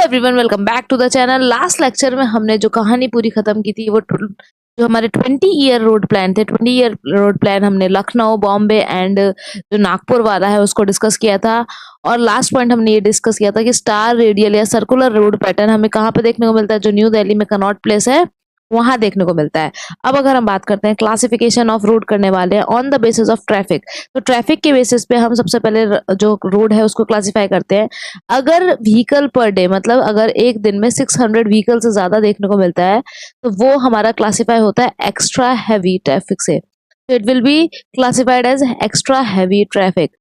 Everyone, welcome back to the channel. Last lecture में हमने जो कहानी पूरी खत्म की थी वो जो हमारे 20 ईयर रोड प्लान थे, 20 ईयर रोड प्लान हमने लखनऊ, बॉम्बे एंड जो नागपुर वाला है उसको डिस्कस किया था। और लास्ट पॉइंट हमने ये डिस्कस किया था कि स्टार रेडियल या सर्कुलर रोड पैटर्न हमें कहाँ पे देखने को मिलता है, जो न्यू दिल्ली में कनॉट प्लेस है वहां देखने को मिलता है। अब अगर हम बात करते हैं क्लासिफिकेशन ऑफ रोड करने वाले हैं on the basis of traffic, तो ट्रैफिक के बेसिस पे हम सबसे पहले जो रोड है उसको क्लासिफाई करते हैं। अगर व्हीकल पर डे मतलब अगर एक दिन में 600 व्हीकल से ज्यादा देखने को मिलता है तो वो हमारा क्लासिफाई होता है एक्स्ट्रा हैवी ट्रैफिक से। तो it will be classified as extra heavy traffic.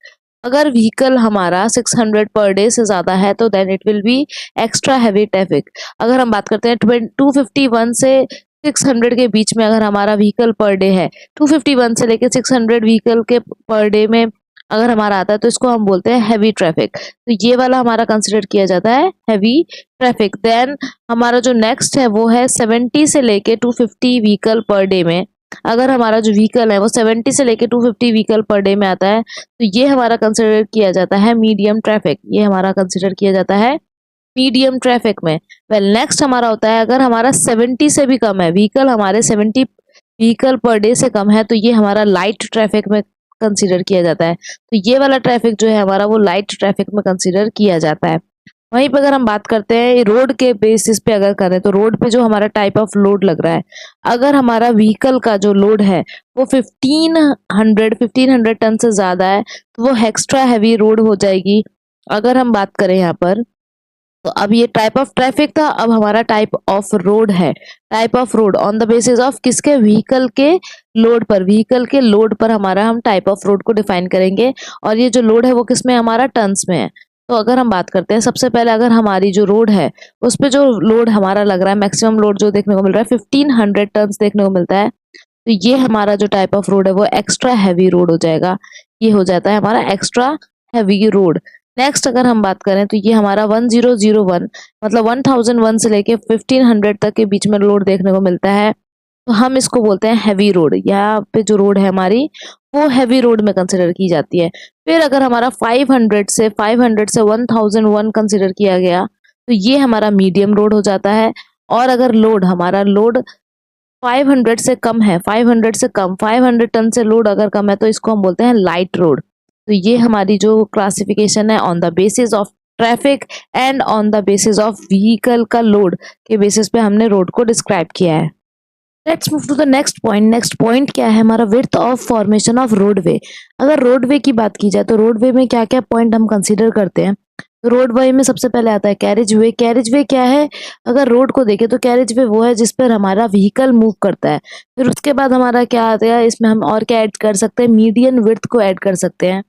अगर व्हीकल हमारा 600 पर डे से ज्यादा है तो then it will be extra heavy traffic. अगर हम बात करते हैं 251 से 600 के बीच में अगर हमारा व्हीकल पर डे है, 251 से लेकर 600 व्हीकल के पर डे में अगर हमारा आता है तो इसको हम बोलते हैं हैवी ट्रैफिक। तो ये वाला हमारा कंसिडर किया जाता है हैवी ट्रैफिक। देन हमारा जो नेक्स्ट है वो है 70 से लेके 250 व्हीकल पर डे में। अगर हमारा जो व्हीकल है वो 70 से लेके 250 व्हीकल पर डे में आता है तो ये हमारा कंसिडर किया जाता है मीडियम ट्रैफिक। ये हमारा कंसिडर किया जाता है मीडियम ट्रैफिक में। वेल नेक्स्ट हमारा होता है अगर हमारा 70 से भी कम है, व्हीकल हमारे 70 व्हीकल पर डे से कम है तो ये हमारा लाइट ट्रैफिक में कंसीडर किया जाता है। तो ये वाला ट्रैफिक जो है हमारा वो लाइट ट्रैफिक में कंसीडर किया जाता है। वहीं पे अगर हम बात करते हैं रोड के बेसिस पे अगर करें तो रोड पे जो हमारा टाइप ऑफ लोड लग रहा है, अगर हमारा व्हीकल का जो लोड है वो 1500 टन से ज्यादा है तो वो एक्स्ट्रा हैवी रोड हो जाएगी। अगर हम बात करें यहाँ पर तो अब ये टाइप ऑफ ट्रैफिक था, अब हमारा टाइप ऑफ रोड है। Type of road on the basis of किसके, व्हीकल के लोड पर। व्हीकल के लोड पर हमारा हम टाइप ऑफ रोड को डिफाइन करेंगे और ये जो लोड है वो किसमें हमारा टन्स में है। तो अगर हम बात करते हैं सबसे पहले अगर हमारी जो रोड है उस पे जो लोड हमारा लग रहा है, मैक्सिमम लोड जो देखने को मिल रहा है 1500 टन देखने को मिलता है, तो ये हमारा जो टाइप ऑफ रोड है वो एक्स्ट्रा हैवी रोड हो जाएगा। ये हो जाता है हमारा एक्स्ट्रा हैवी रोड। नेक्स्ट अगर हम बात करें तो ये हमारा 1001 मतलब 1001 से लेके 1500 तक के बीच में लोड देखने को मिलता है तो हम इसको बोलते हैं हैवी रोड। यहाँ पे जो रोड है हमारी वो हैवी रोड में कंसिडर की जाती है। फिर अगर हमारा 500 से 1001 कंसिडर किया गया तो ये हमारा मीडियम रोड हो जाता है। और अगर लोड हमारा लोड 500 से कम है, 500 से कम 500 टन से लोड अगर कम है तो इसको हम बोलते हैं लाइट रोड। तो ये हमारी जो क्लासिफिकेशन है on the basis of traffic and on the basis of vehicle का लोड के बेसिस पे हमने रोड को डिस्क्राइब किया है। Let's move to the next point. Next point क्या है हमारा, width of formation of roadway. अगर रोडवे की बात की जाए तो रोडवे में क्या क्या पॉइंट हम कंसीडर करते हैं। तो रोडवे में सबसे पहले आता है कैरेज वे। कैरेज वे क्या है, अगर रोड को देखें तो कैरेज वे वो है जिस पर हमारा व्हीकल मूव करता है। फिर उसके बाद हमारा क्या आता है, इसमें हम और क्या ऐड कर सकते हैं, मीडियन विड्थ को ऐड कर सकते हैं।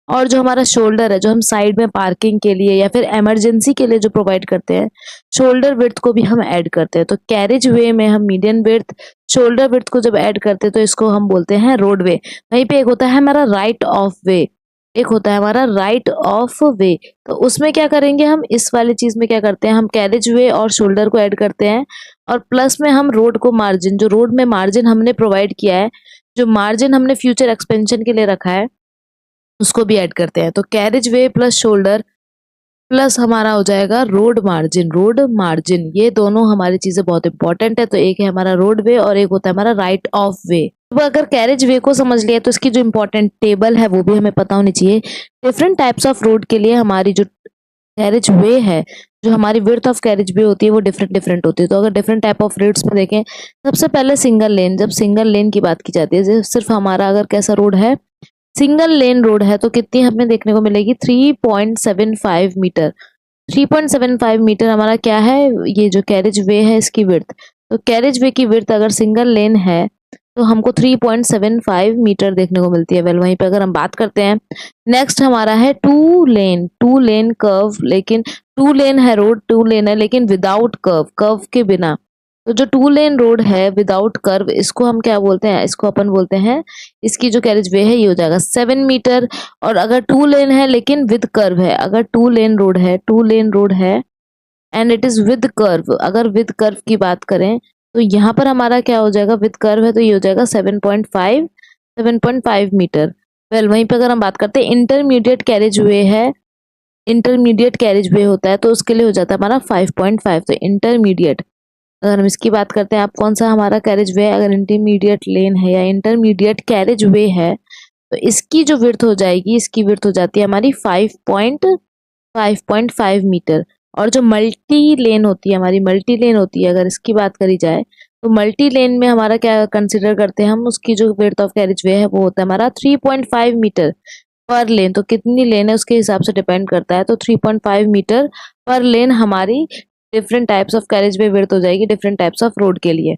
और जो हमारा शोल्डर है जो हम साइड में पार्किंग के लिए या फिर इमरजेंसी के लिए जो प्रोवाइड करते हैं, शोल्डर विड्थ को भी हम ऐड करते हैं। तो कैरेज वे में हम मीडियन विड्थ, शोल्डर विड्थ को जब ऐड करते हैं तो इसको हम बोलते हैं रोडवे। वहीं पे एक होता है हमारा राइट ऑफ वे, एक होता है हमारा राइट ऑफ वे। तो उसमें क्या करेंगे हम, इस वाली चीज में क्या करते हैं, हम कैरेज वे और शोल्डर को ऐड करते हैं और प्लस में हम रोड को मार्जिन, जो रोड में मार्जिन हमने प्रोवाइड किया है, जो मार्जिन हमने फ्यूचर एक्सपेंशन के लिए रखा है उसको भी ऐड करते हैं। तो carriage way plus shoulder plus हमारा हो जाएगा रोड मार्जिन। रोड मार्जिन ये दोनों हमारी चीजें बहुत इंपॉर्टेंट है। तो एक है हमारा रोड वे और एक होता है हमारा राइट ऑफ वे। तो अगर कैरेज वे को समझ लिया तो इसकी जो इंपॉर्टेंट टेबल है वो भी हमें पता होनी चाहिए। डिफरेंट टाइप्स ऑफ रोड के लिए हमारी जो कैरेज वे है, जो हमारी विड्थ ऑफ कैरेज वे होती है वो डिफरेंट डिफरेंट होती है। तो अगर डिफरेंट टाइप ऑफ रोड्स में देखें, सबसे पहले सिंगल लेन। जब सिंगल लेन की बात की जाती है, सिर्फ हमारा अगर कैसा रोड है, सिंगल लेन रोड है तो कितनी हमें देखने को मिलेगी, 3.75 मीटर। 3.75 मीटर हमारा क्या है, ये जो कैरेज वे है इसकी विड्थ। तो कैरेज वे की विड्थ अगर सिंगल लेन है तो हमको 3.75 मीटर देखने को मिलती है। वेल वहीं पे अगर हम बात करते हैं, नेक्स्ट हमारा है टू लेन कर्व। लेकिन टू लेन है रोड, टू लेन है लेकिन विदाउट कर्व, कर्व के बिना। तो जो टू लेन रोड है विदाउट कर्व, इसको हम क्या बोलते हैं, इसको अपन बोलते हैं, इसकी जो कैरेज वे है ये हो जाएगा 7 मीटर। और अगर टू लेन है लेकिन विद कर्व है, अगर टू लेन रोड है and it is with curve, अगर विद कर्व की बात करें तो यहाँ पर हमारा क्या हो जाएगा, विद कर्व है तो ये हो जाएगा 7.5 मीटर। वेल वहीं पे अगर हम बात करते हैं इंटरमीडिएट कैरेज वे है, इंटरमीडिएट कैरेज वे होता है तो उसके लिए हो जाता है हमारा 5.5। तो इंटरमीडिएट, अगर हम इसकी बात करते हैं, आप कौन सा हमारा कैरेज वे है, अगर इंटरमीडिएट लेन है या इंटरमीडिएट कैरेज वे है तो इसकी जो विड्थ हो जाएगी, इसकी विड्थ हो जाती है हमारी 5.5 मीटर। और जो मल्टी लेन होती है, हमारी मल्टी लेन होती है, अगर इसकी बात करी जाए तो मल्टी लेन में हमारा क्या कंसिडर करते हैं हम, उसकी जो विड्थ ऑफ कैरेज वे है वो होता है हमारा 3.5 मीटर पर लेन। तो कितनी लेन है उसके हिसाब से डिपेंड करता है। तो 3.5 मीटर पर लेन हमारी different types of carriage way width हो जाएगी डिफरेंट टाइप्स ऑफ रोड के लिए।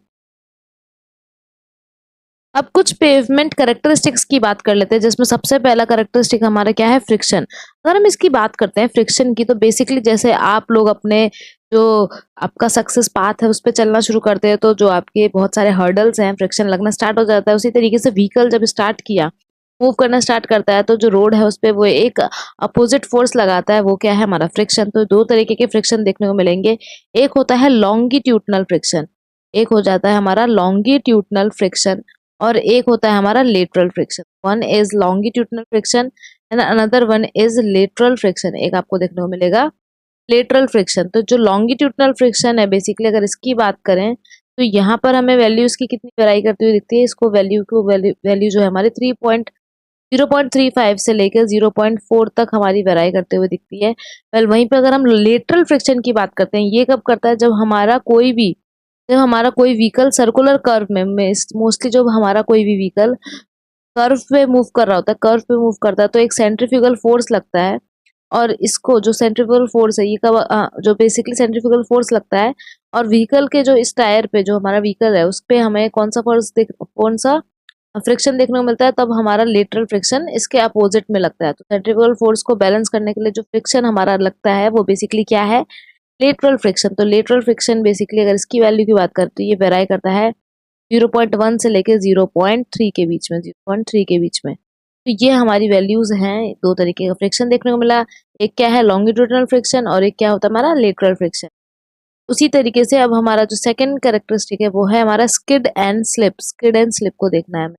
अब कुछ पेवमेंट कैरेक्टरिस्टिक्स की बात कर लेते हैं, जिसमें सबसे पहला कैरेक्टरिस्टिक हमारा क्या है, फ्रिक्शन। अगर हम इसकी बात करते हैं फ्रिक्शन की, तो बेसिकली जैसे आप लोग अपने जो आपका सक्सेस पाथ है उस पर चलना शुरू करते हैं तो जो आपके बहुत सारे हर्डल्स हैं, फ्रिक्शन लगना स्टार्ट हो जाता है। उसी तरीके से व्हीकल जब स्टार्ट किया, मूव करना स्टार्ट करता है, तो जो रोड है उस पर वो एक अपोजिट फोर्स लगाता है, वो क्या है हमारा फ्रिक्शन। तो दो तरीके के फ्रिक्शन देखने को मिलेंगे। एक होता है लॉन्गिट्यूडनल फ्रिक्शन, एक हो जाता है हमारा लॉन्गिट्यूडनल फ्रिक्शन, और एक होता है हमारा lateral friction. One is longitudinal friction and another one is lateral friction. एक आपको देखने को मिलेगा लेटरल फ्रिक्शन। तो जो लॉन्गिट्यूडनल फ्रिक्शन है, बेसिकली अगर इसकी बात करें तो यहाँ पर हमें वैल्यू इसकी कितनी वेराई करती हुई दिखती है, इसको वैल्यू जो है हमारे 0.35 से लेकर 0.4 तक हमारी वेराई करते हुए दिखती है। वेल वहीं पे अगर हम लेटरल फ्रिक्शन की बात करते हैं, ये कब करता है, जब हमारा कोई व्हीकल सर्कुलर कर्व में मोस्टली जब हमारा कोई भी व्हीकल कर्व पे मूव कर रहा होता है, कर्व पे मूव करता है, तो एक सेंट्रीफ्यूगल फोर्स लगता है। और इसको जो सेंट्रीफ्यूगल फोर्स है, ये जो बेसिकली सेंट्रीफ्यूगल फोर्स लगता है, और व्हीकल के जो इस टायर पे जो हमारा व्हीकल है उस पे हमें कौन सा फ्रिक्शन देखने को मिलता है, तब हमारा लेटरल फ्रिक्शन इसके अपोजिट में लगता है। तो सेंट्रीफ्यूगल फोर्स को बैलेंस करने के लिए जो फ्रिक्शन हमारा लगता है वो बेसिकली क्या है, लेटरल फ्रिक्शन। तो लेटरल फ्रिक्शन बेसिकली अगर इसकी वैल्यू की बात करते हैं, ये वेराई करता है 0.1 से लेकर 0.3 के बीच में, 0.3 के बीच में। तो ये हमारी वैल्यूज हैं। दो तरीके का फ्रिक्शन देखने को मिला, एक क्या है लॉन्गिट्यूडनल फ्रिक्शन और एक क्या होता है हमारा लेटरल फ्रिक्शन। उसी तरीके से अब हमारा जो सेकंड कैरेक्टरिस्टिक है वो है हमारा skid and slip. Skid and slip को देखना है हमें।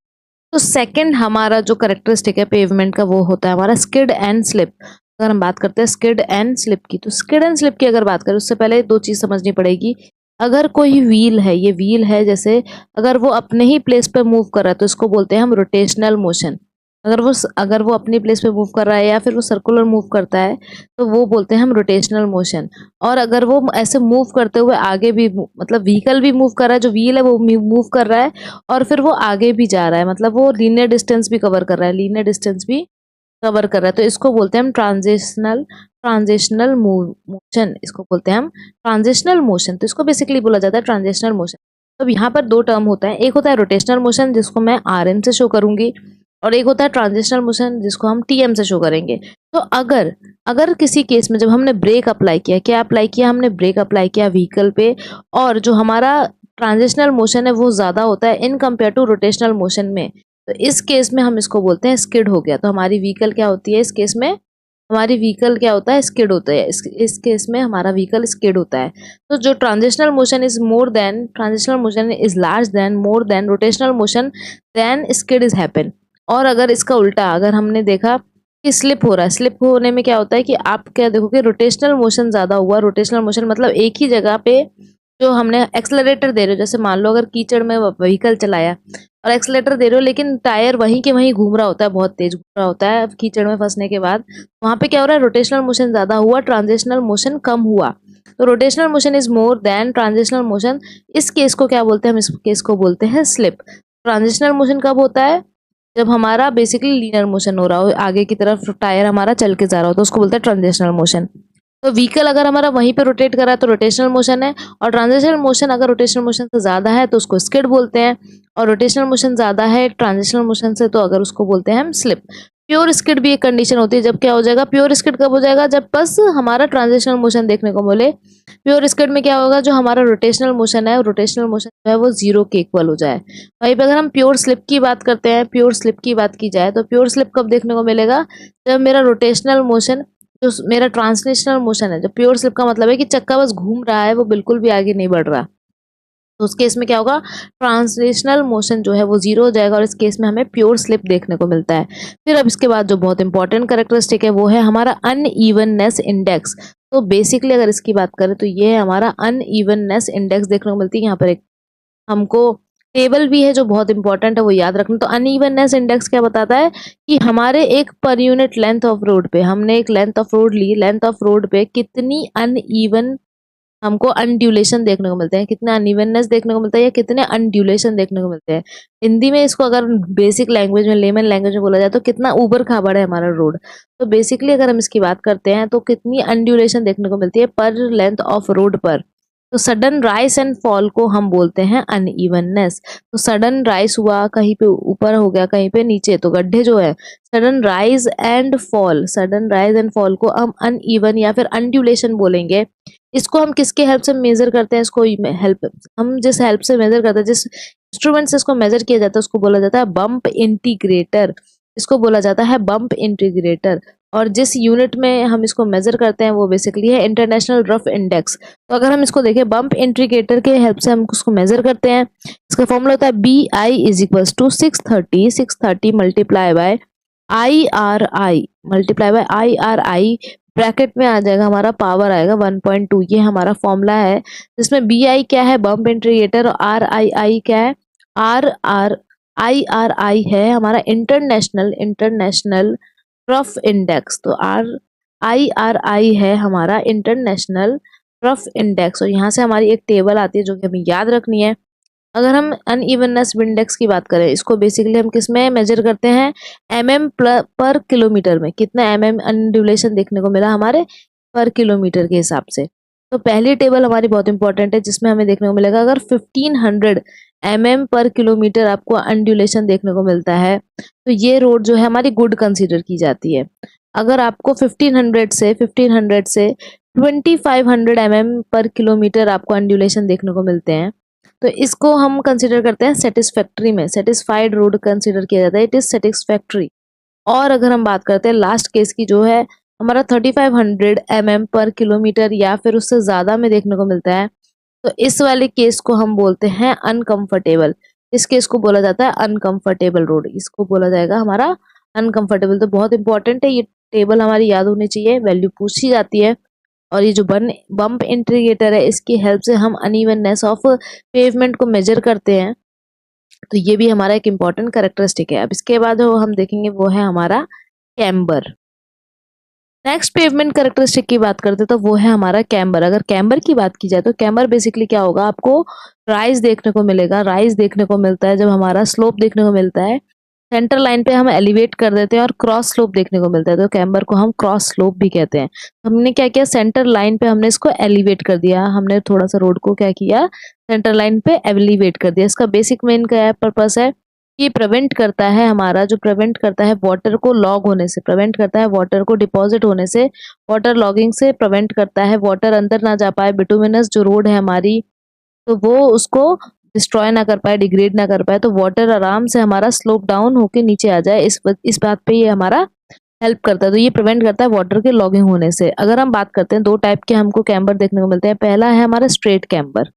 तो सेकंड हमारा जो कैरेक्टरिस्टिक है पेवमेंट का वो होता है हमारा स्किड एंड स्लिप। अगर हम बात करते हैं स्किड एंड स्लिप की, तो स्किड एंड स्लिप की अगर बात करें उससे पहले दो चीज समझनी पड़ेगी। अगर कोई व्हील है, ये व्हील है, जैसे अगर वो अपने ही प्लेस पे मूव कर रहा है तो इसको बोलते हैं हम रोटेशनल मोशन। अगर वो अपनी प्लेस पे मूव कर रहा है या फिर वो सर्कुलर मूव करता है तो वो बोलते हैं हम रोटेशनल मोशन। और अगर वो ऐसे मूव करते हुए आगे भी मतलब व्हीकल भी मूव कर रहा है, जो व्हील है वो मूव कर रहा है और फिर वो आगे भी जा रहा है, मतलब वो लीनियर डिस्टेंस भी कवर कर रहा है, लीनियर डिस्टेंस भी कवर कर रहा है, तो इसको बोलते हैं हम ट्रांजिशनल मोशन। इसको बोलते हैं हम ट्रांजिशनल मोशन। तो इसको बेसिकली बोला जाता है ट्रांजिशनल मोशन। तो यहाँ पर दो टर्म होता है, एक होता है रोटेशनल मोशन जिसको मैं आरएम से शो करूंगी, और एक होता है ट्रांजिशनल मोशन जिसको हम टीएम से शो करेंगे। तो अगर अगर किसी केस में जब हमने ब्रेक अप्लाई किया, क्या अप्लाई किया, हमने ब्रेक अप्लाई किया व्हीकल पे, और जो हमारा ट्रांजिशनल मोशन है वो ज्यादा होता है in compare to rotational motion में, तो इस केस में हम इसको बोलते हैं स्किड हो गया। तो हमारी व्हीकल क्या होती है इस केस में, हमारी व्हीकल क्या होता है, स्किड होता है। इस केस में हमारा व्हीकल स्किड होता है। तो जो transitional motion is large then more than rotational motion, then skid is happen. और अगर इसका उल्टा अगर हमने देखा कि स्लिप हो रहा है, स्लिप होने में क्या होता है कि आप क्या देखोगे, रोटेशनल मोशन ज्यादा हुआ। रोटेशनल मोशन मतलब एक ही जगह पे जो हमने एक्सलरेटर दे रहे हो, जैसे मान लो अगर कीचड़ में व्हीकल चलाया और एक्सलेटर दे रहे हो लेकिन टायर वहीं के वहीं घूम रहा होता है, बहुत तेज घूम रहा होता है कीचड़ में फंसने के बाद, वहां पे क्या हो रहा है, रोटेशनल मोशन ज्यादा हुआ, ट्रांजिशनल मोशन कम हुआ। तो rotational motion is more than transitional motion. इस केस को क्या बोलते हैं, हम इस केस को बोलते हैं स्लिप। ट्रांजिशनल मोशन कब होता है, जब हमारा बेसिकली लीनियर मोशन हो रहा हो, आगे की तरफ टायर हमारा चल के जा रहा हो, तो उसको बोलते हैं ट्रांजिशनल मोशन। तो व्हीकल अगर हमारा वहीं पे रोटेट कर रहा है तो रोटेशनल मोशन है, और ट्रांजिशनल मोशन अगर रोटेशनल मोशन से ज्यादा है तो उसको स्किड बोलते हैं, और रोटेशनल मोशन ज्यादा है ट्रांजिशनल मोशन से तो अगर उसको बोलते हैं हम स्लिप। प्योर स्किड भी एक कंडीशन होती है, जब क्या हो जाएगा, प्योर स्किड कब हो जाएगा, जब बस हमारा ट्रांजिशनल मोशन देखने को मिले। प्योर स्किड में क्या होगा, जो हमारा रोटेशनल मोशन है, रोटेशनल मोशन जो है वो जीरो के इक्वल हो जाए। वहीं पे अगर हम प्योर स्लिप की बात करते हैं, प्योर स्लिप की बात की जाए तो प्योर स्लिप कब देखने को मिलेगा, जब मेरा रोटेशनल मोशन जो मेरा ट्रांसलेशनल मोशन है, जो प्योर स्लिप का मतलब है कि चक्का बस घूम रहा है, वो बिल्कुल भी आगे नहीं बढ़ रहा। तो उस केस में क्या होगा, ट्रांसलेशनल मोशन जो है वो जीरो हो जाएगा और इस केस में हमें प्योर स्लिप देखने को मिलता है। फिर अब इसके बाद जो बहुत इंपॉर्टेंट कैरेक्टरिस्टिक है वो है हमारा अनइवननेस इंडेक्स। तो बेसिकली अगर इसकी बात करें तो ये है हमारा अनइवननेस इंडेक्स देखने को मिलती है। यहाँ पर एक हमको टेबल भी है जो बहुत इंपॉर्टेंट है, वो याद रखना। तो अनइवननेस इंडेक्स क्या बताता है कि हमारे एक per unit length of road पे, हमने एक लेंथ ऑफ रोड ली, लेंथ ऑफ रोड पे कितनी अनइवन हमको अनड्यूलेशन देखने को मिलते हैं, कितना अनइवननेस देखने को मिलता है या कितने अनड्यूलेशन देखने को मिलते हैं। हिंदी में इसको अगर बेसिक लैंग्वेज में, लेमन लैंग्वेज में बोला जाए तो कितना ऊबड़ खाबड़ है हमारा रोड। तो बेसिकली अगर हम इसकी बात करते हैं तो कितनी अनड्यूलेशन देखने को मिलती है पर लेंथ ऑफ रोड पर। तो सडन राइस एंड फॉल को हम बोलते हैं अनइवननेस। तो सडन राइस हुआ, कहीं पे ऊपर हो गया कहीं पे नीचे, तो गड्ढे जो है sudden rise and fall, sudden rise and fall को हम अनइवन या फिर अनड्यूलेशन बोलेंगे। इसको हम किसके हेल्प से मेजर करते हैं, इसको हेल्प हम जिस हेल्प से मेजर करते हैं, जिस इंस्ट्रूमेंट से इसको मेजर किया जाता है उसको बोला जाता है बम्प इंटीग्रेटर। इसको बोला जाता है बम्प इंटीग्रेटर। और जिस यूनिट में हम इसको मेजर करते हैं वो बेसिकली है इंटरनेशनल रफ इंडेक्स। तो अगर हम इसको देखें बम्प इंटीग्रेटर के हेल्प से हम उसको मेजर करते हैं, इसका फॉर्मूला होता है BI is equals to 630 multiply by IRI multiply by IRI, bracket में आ जाएगा हमारा पावर आएगा 1.2। ये हमारा फॉर्मूला है जिसमें BI क्या है बम्प इंटीग्रेटर और RII क्या है IRI है हमारा इंटरनेशनल रफ इंडेक्स। तो IRI है हमारा इंटरनेशनल रफ इंडेक्स। और यहाँ से हमारी एक टेबल आती है जो कि हमें याद रखनी है। अगर हम अनइवननेस इंडेक्स की बात करें, इसको बेसिकली हम किस में मेजर करते हैं, mm पर किलोमीटर में। कितना mm अनड्यूलेशन देखने को मिला हमारे पर किलोमीटर के हिसाब से। तो पहली टेबल हमारी बहुत इंपॉर्टेंट है जिसमें हमें देखने को मिलेगा अगर 1500 mm पर किलोमीटर आपको अनड्यूलेशन देखने को मिलता है तो ये रोड जो है हमारी गुड कंसीडर की जाती है। अगर आपको 1500 से 2500 mm पर किलोमीटर आपको अनड्यूलेशन देखने को मिलते हैं तो इसको हम कंसिडर करते हैं सेटिस्फैक्ट्री में, सेटिस्फाइड रोड कंसिडर किया जाता है, इट इज सेटिस्फैक्ट्री। और अगर हम बात करते हैं लास्ट केस की जो है हमारा 3500 mm पर किलोमीटर या फिर उससे ज्यादा में देखने को मिलता है तो इस वाले केस को हम बोलते हैं अनकंफर्टेबल। इस केस को बोला जाता है अनकंफर्टेबल रोड, इसको बोला जाएगा हमारा अनकंफर्टेबल। तो बहुत इंपॉर्टेंट है, ये टेबल हमारी याद होनी चाहिए, वैल्यू पूछी जाती है। और ये जो बम्प इंटीग्रेटर है इसकी हेल्प से हम अनइवननेस ऑफ पेवमेंट को मेजर करते हैं। तो ये भी हमारा एक इम्पॉर्टेंट कैरेक्टरिस्टिक है। अब इसके बाद जो हम देखेंगे वो है हमारा कैम्बर। नेक्स्ट पेवमेंट कैरेक्टरिस्टिक की बात करते हैं तो वो है हमारा कैम्बर। अगर कैम्बर की बात की जाए तो कैम्बर बेसिकली क्या होगा, आपको राइज देखने को मिलेगा। राइज देखने को मिलता है जब हमारा स्लोप देखने को मिलता है, सेंटर लाइन पे हम एलिवेट कर देते हैं और क्रॉस स्लोप देखने को मिलता है तो कैम्बर को हम क्रॉस स्लोप भी कहते हैं। हमने क्या किया, सेंटर लाइन पे हमने इसको एलिवेट कर दिया, हमने थोड़ा सा रोड को क्या किया, सेंटर लाइन पे एलिवेट कर दिया। इसका बेसिक मेन क्या पर्पस है, ये प्रिवेंट करता है हमारा, जो प्रिवेंट करता है वाटर को लॉग होने से, प्रिवेंट करता है वाटर को डिपॉजिट होने से, वाटर लॉगिंग से प्रिवेंट करता है, वाटर अंदर ना जा पाए, बिटुमिनस जो रोड है हमारी तो वो उसको डिस्ट्रॉय ना कर पाए, डिग्रेड ना कर पाए, तो वाटर आराम से हमारा स्लोप डाउन होके नीचे आ जाए, इस बात पे ये हमारा हेल्प करता है। तो ये प्रिवेंट करता है वाटर के लॉगिंग होने से। अगर हम बात करते हैं दो टाइप के हमको कैम्बर देखने को मिलते हैं, पहला है हमारा स्ट्रेट कैम्बर।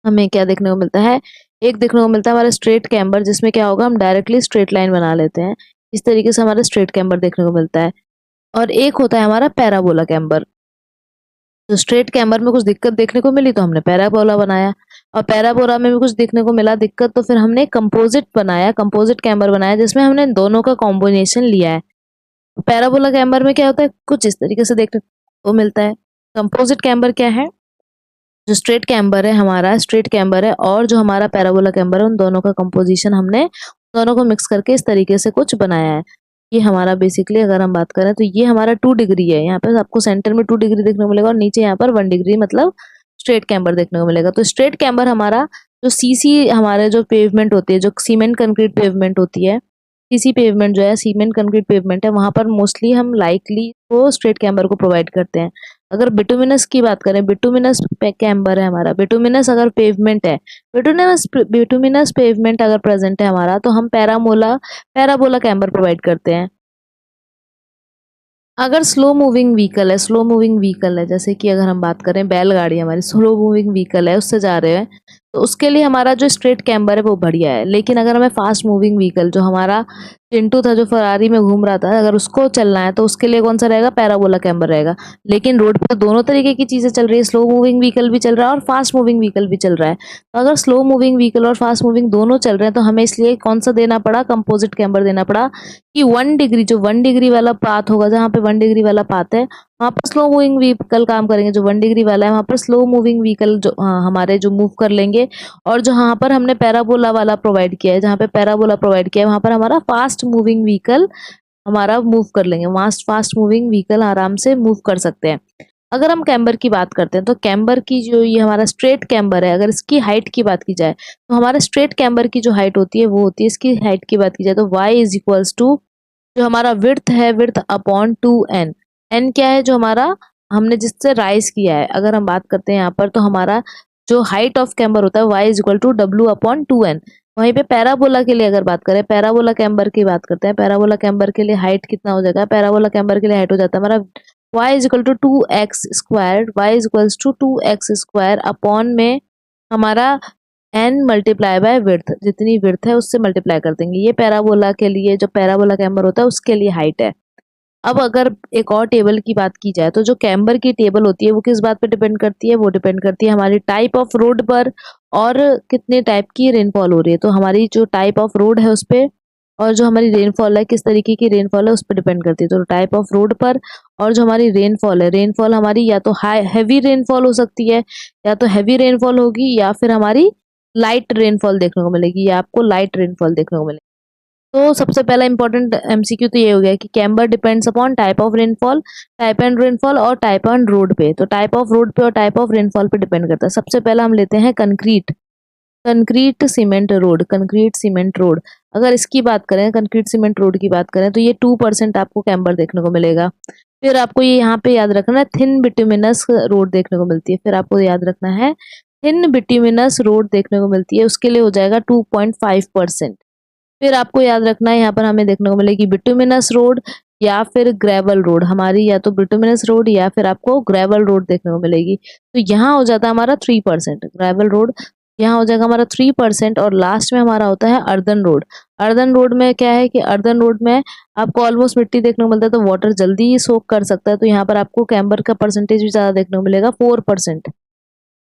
हमें क्या देखने को मिलता है, एक देखने को मिलता है हमारा स्ट्रेट कैम्बर जिसमें क्या होगा, हम डायरेक्टली स्ट्रेट लाइन बना लेते हैं, इस तरीके से हमारा स्ट्रेट कैम्बर देखने को मिलता है। और एक होता है हमारा पैराबोला कैम्बर। तो स्ट्रेट कैम्बर में कुछ दिक्कत देखने को मिली तो हमने पैराबोला बनाया, और पैराबोला में भी कुछ देखने को मिला दिक्कत तो फिर हमने कंपोजिट बनाया, कंपोजिट कैम्बर बनाया जिसमें हमने दोनों का कॉम्बिनेशन लिया है। पैराबोला कैम्बर में क्या होता है, कुछ इस तरीके से देखने को मिलता है। कंपोजिट कैम्बर क्या है, जो स्ट्रेट कैम्बर है हमारा स्ट्रेट कैम्बर है और जो हमारा पैराबोला कैम्बर है उन दोनों का कंपोजिशन हमने दोनों को मिक्स करके इस तरीके से कुछ बनाया है। ये हमारा बेसिकली अगर हम बात करें तो ये हमारा 2 डिग्री है, यहाँ पे आपको सेंटर में 2 डिग्री देखने को मिलेगा और नीचे यहाँ पर 1 डिग्री मतलब स्ट्रेट कैम्बर देखने को मिलेगा। तो स्ट्रेट कैम्बर हमारा जो सीसी हमारे जो पेवमेंट होती है, जो सीमेंट कंक्रीट पेवमेंट होती है, सीसी पेवमेंट जो है सीमेंट कंक्रीट पेवमेंट है, वहां पर मोस्टली हम लाइकली वो स्ट्रेट कैम्बर को प्रोवाइड करते हैं। अगर बिटुमिनस की बात करें, बिटुमिनस कैम्बर है हमारा, बिटुमिनस अगर पेवमेंट है, बिटुमिनस पेवमेंट अगर प्रेजेंट है हमारा तो हम पैराबोला कैम्बर प्रोवाइड करते हैं। अगर स्लो मूविंग व्हीकल है, जैसे कि अगर हम बात करें बैलगाड़ी हमारी स्लो मूविंग व्हीकल है, उससे जा रहे हैं तो उसके लिए हमारा जो स्ट्रेट कैम्बर है वो बढ़िया है। लेकिन अगर हमें फास्ट मूविंग व्हीकल, जो हमारा चिंटू था जो फरारी में घूम रहा था, अगर उसको चलना है तो उसके लिए कौन सा रहेगा, पैराबोला कैम्बर रहेगा। लेकिन रोड पर दोनों तरीके की चीजें चल रही है, स्लो मूविंग व्हीकल भी चल रहा है और फास्ट मूविंग व्हीकल भी चल रहा है। तो अगर स्लो मूविंग व्हीकल और फास्ट मूविंग दोनों चल रहे हैं तो हमें इसलिए कौन सा देना पड़ा, कंपोजिट कैम्बर देना पड़ा कि 1 डिग्री, जो 1 डिग्री वाला पाथ होगा, जहाँ पे 1 डिग्री वाला पाथ है वहां पर स्लो मूविंग व्हीकल काम करेंगे। जो 1 डिग्री वाला है वहां पर स्लो मूविंग व्हीकल जो हमारे जो मूव कर लेंगे। और जो यहाँ पर हमने पैराबोला वाला प्रोवाइड किया है, जहाँ पे पैराबोला प्रोवाइड किया है वहां पर हमारा फास्ट मूविंग व्हीकल हमारा मूव कर लेंगे। फास्ट फास्ट मूविंग व्हीकल आराम से मूव कर सकते हैं। अगर हम कैम्बर की बात करते हैं तो कैम्बर की जो ये हमारा स्ट्रेट कैम्बर है, अगर इसकी हाइट की बात की जाए तो हमारा स्ट्रेट कैम्बर की जो हाइट होती है वो होती है, इसकी हाइट की बात की जाए तो y इज इक्वल्स टू जो हमारा विड्थ है, विड्थ अपॉन 2n। n क्या है, जो हमारा हमने जिससे राइज किया है। अगर हम बात करते हैं यहाँ पर तो हमारा जो हाइट ऑफ कैम्बर होता है y is equal to w upon 2n। वहीं पे पैराबोला के लिए अगर बात करें, पैराबोला कैम्बर की बात करते हैं, पैराबोला कैम्बर के लिए हाइट कितना हो जाएगा, पैराबोला कैम्बर के लिए हाइट हो जाता है हमारा y is equal to 2x square, y is equals to 2x square upon में हमारा n मल्टीप्लाई बाय विड्थ, जितनी विड्थ है उससे मल्टीप्लाई कर देंगे। ये पैराबोला के लिए, जो पैराबोला कैम्बर होता है उसके लिए हाइट है। अब अगर एक और टेबल की बात की जाए तो जो कैम्बर की टेबल होती है वो किस बात पे डिपेंड करती है, वो डिपेंड करती है हमारी टाइप ऑफ रोड पर और कितने टाइप की रेनफॉल हो रही है। तो हमारी जो टाइप ऑफ रोड है उस पे और जो हमारी रेनफॉल है, किस तरीके की रेनफॉल है उस पर डिपेंड करती है। तो टाइप ऑफ रोड पर और जो हमारी रेनफॉल है, रेनफॉल हमारी या तो हाई हैवी रेनफॉल हो सकती है, या तो हैवी रेनफॉल होगी, या फिर हमारी लाइट रेनफॉल देखने को मिलेगी, या आपको लाइट रेनफॉल देखने को मिलेगी। तो सबसे पहला इंपॉर्टेंट एमसीक्यू तो ये हो गया कि camber depends upon type of rainfall, type and rainfall और टाइप ऑन रोड पे। तो टाइप ऑफ रोड पे और टाइप ऑफ रेनफॉल पे डिपेंड करता है। सबसे पहला हम लेते हैं concrete, concrete cement road, concrete cement road. अगर इसकी बात करें, कंक्रीट सीमेंट रोड की बात करें तो ये 2% आपको कैम्बर देखने को मिलेगा। फिर आपको ये यहाँ पे याद रखना है थिन बिटुमिनस रोड देखने को मिलती है। फिर आपको याद रखना है थिन बिटुमिनस रोड देखने को मिलती है, उसके लिए हो जाएगा 2.5%। फिर आपको याद रखना है यहाँ पर हमें देखने को मिलेगी बिटुमिनस रोड या फिर ग्रेवल रोड। हमारी या तो बिटुमिनस रोड या फिर आपको ग्रेवल रोड देखने को मिलेगी। तो यहाँ हो जाता है हमारा 3% ग्रेवल रोड, यहाँ हो जाएगा हमारा 3%। और लास्ट में हमारा होता है अर्दन रोड। अर्दन रोड में क्या है कि अर्दन रोड में आपको ऑलमोस्ट मिट्टी देखने को मिलता है, तो वाटर जल्दी ही सोक कर सकता है। तो यहाँ पर आपको कैम्बर का परसेंटेज भी ज्यादा देखने को मिलेगा, 4%।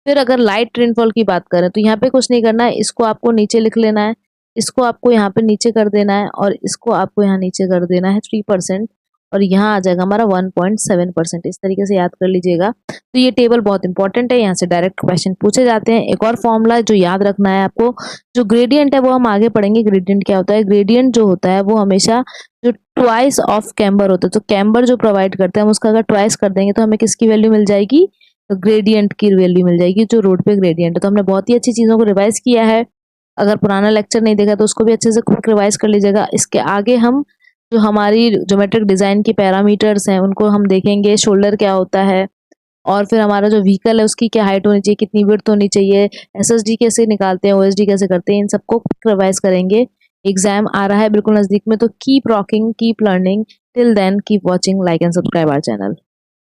फिर अगर लाइट रेनफॉल की बात करें तो यहाँ पे कुछ नहीं करना है, इसको आपको नीचे लिख लेना है, इसको आपको यहाँ पे नीचे कर देना है और इसको आपको यहाँ नीचे कर देना है 3%। और यहाँ आ जाएगा हमारा 1.7%। इस तरीके से याद कर लीजिएगा। तो ये टेबल बहुत इंपॉर्टेंट है, यहाँ से डायरेक्ट क्वेश्चन पूछे जाते हैं। एक और फॉर्मूला जो याद रखना है आपको, जो ग्रेडियंट है वो हम आगे पढ़ेंगे। ग्रेडियंट क्या होता है, ग्रेडियंट जो होता है वो हमेशा जो ट्वाइस ऑफ कैम्बर होता है, तो कैम्बर जो प्रोवाइड करते हैं हम उसका अगर ट्वाइस कर देंगे तो हमें किसकी वैल्यू मिल जाएगी, तो ग्रेडियंट की वैल्यू मिल जाएगी, जो रोड पे ग्रेडियंट है। तो हमने बहुत ही अच्छी चीजों को रिवाइज किया है। अगर पुराना लेक्चर नहीं देखा तो उसको भी अच्छे से क्विक रिवाइज कर लीजिएगा। इसके आगे हम जो हमारी ज्योमेट्रिक डिजाइन की पैरामीटर्स हैं उनको हम देखेंगे, शोल्डर क्या होता है और फिर हमारा जो व्हीकल है उसकी क्या हाइट होनी चाहिए, कितनी विड्थ होनी चाहिए, एसएसडी कैसे निकालते हैं, ओएसडी कैसे करते हैं, इन सबको क्विक रिवाइज करेंगे। एग्जाम आ रहा है बिल्कुल नजदीक में, तो keep rocking, keep learning. Till then keep watching, like and subscribe our channel.